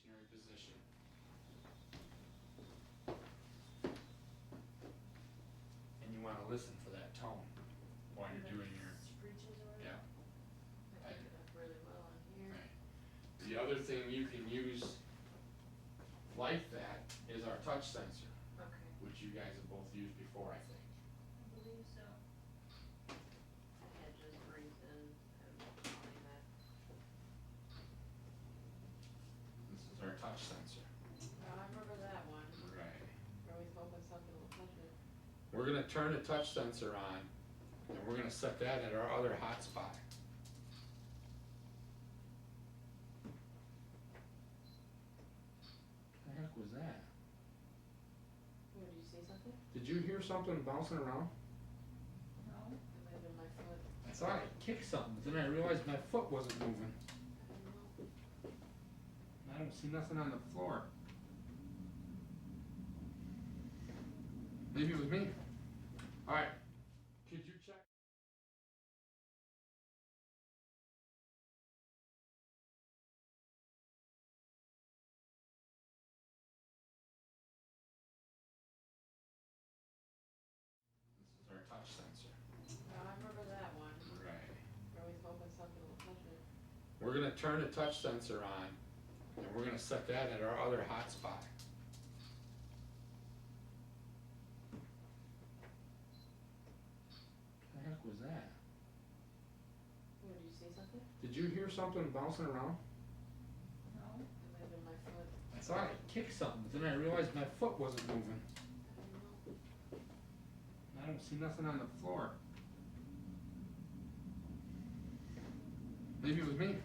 stationary position. And you want to listen for that tone while you're doing your, Screeches or whatever? yeah. I pick it up really well on here. Right. The other thing you can use like that is our touch sensor, Okay. which you guys have both used before, I think. I believe so. I had just breathed in and calling that. This is our touch sensor. Oh, I remember that one. Right. We're always hoping something will touch it. We're going to turn the touch sensor on, and we're going to set that at our other hotspot. What the heck was that? Oh, did you see something? Did you hear something bouncing around? No. It might have been my foot. I thought I kicked something, but then I realized my foot wasn't moving. I don't know. I don't see nothing on the floor. Maybe it was me. All right, could you check? This is our touch sensor. Oh, I remember that one. Right. We're always hoping something will touch it. We're going to turn the touch sensor on, and we're going to set that at our other hotspot. What the heck was that? Oh, did you see something? Did you hear something bouncing around? No. It might have been my foot. I thought I kicked something, but then I realized my foot wasn't moving. I don't know. I don't see nothing on the floor. Maybe it was me.